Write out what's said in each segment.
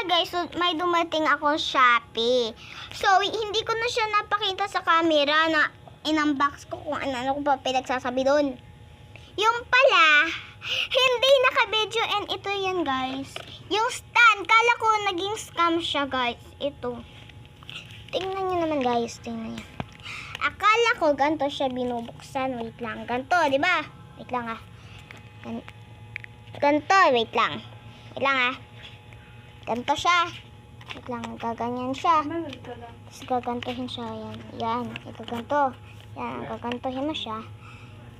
guys, so, may dumating ako Shopee. So, hindi ko na siya napakita sa camera na in-unbox ko kung ano ko pa pinagsasabi doon. Yung pala, hindi naka-video and ito yan guys. Yung stand, kala ko naging scam siya guys. Ito. Tingnan nyo naman guys, tingnan nyo. Akala ko ganito siya binubuksan. Wait lang, ganito, di ba? Wait lang ah. Ganito, wait lang. Wait lang ah. Ganito siya. Wait lang, gaganyan siya. Tapos gagantuhin siya. Yan, yan. Ito ganito. Yan, gagantuhin mo siya.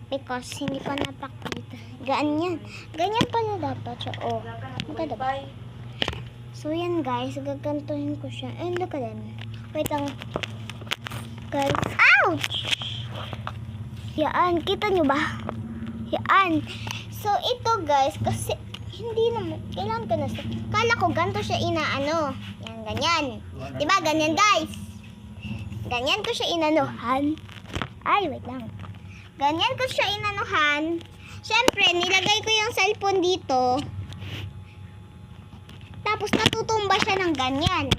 Because hindi ko napakita. Ganyan. Ganyan pala dapat siya. Oh. Ito diba? So yan guys, gagantuhin ko siya. And look at them. Wait lang. Guys. Ouch! Yan. Kita nyo ba? Yan. So ito guys, kasi hindi naman. Kailangan ko na siya. Kala ko ganito siya inaano. Yan, ganyan. Diba? Ganyan guys. Ganyan ko siya inanuhan. Ay, wait lang. Ganyan ko siya inanuhan. Siyempre, nilagay ko yung cellphone dito. Tapos natutumba siya ng ganyan.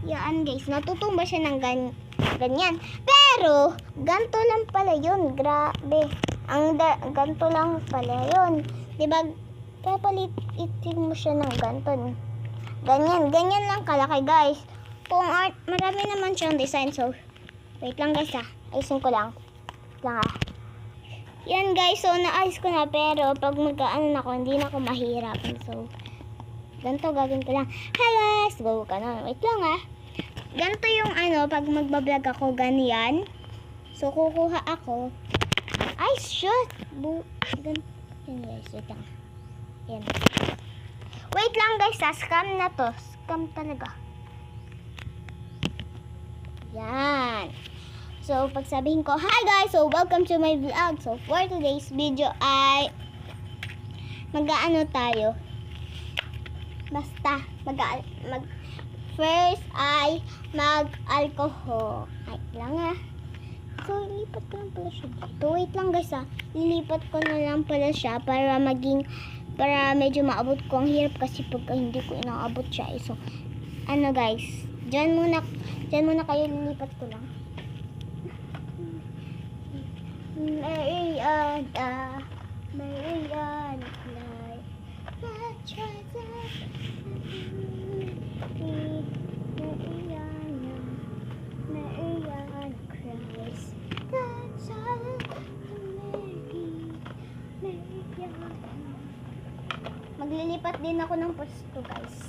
Yan guys, natutumba siya ng ganyan. Pero, ganito lang pala yun. Grabe. Ganito lang pala yun. Diba, papalitin mo siya ng ganito. Ganyan. Ganyan lang kalaki guys. Kung marami naman siyang design. So, wait lang guys ha. Ayusin ko lang. Wait lang ha. Yan guys, so naayos ko na. Pero, pag mag-ano na ako, hindi na ako mahirapan. So, ganito gagawin ko lang. Hi guys! Go ka na. Wait lang ha. Ganito yung pag magbablog ako, ganyan. So, kukuha ako. Ay, shoot! Yan guys, wait lang. Yan. Wait lang guys, scam na to. Scam talaga. Yan. So, pag sabihin ko, hi guys! So, welcome to my vlog. So, for today's video ay mag-ano tayo. Basta, first ay mag-alcohol. Ay, lang ah. So, lilipat ko lang pala siya dito. Wait lang guys ah. Lilipat ko na lang pala siya para medyo maabot ko. Ang hirap kasi pagka hindi ko inaabot siya. So, guys. Diyan muna kayo, lilipat ko lang. Maglilipat din ako ng pwesto guys.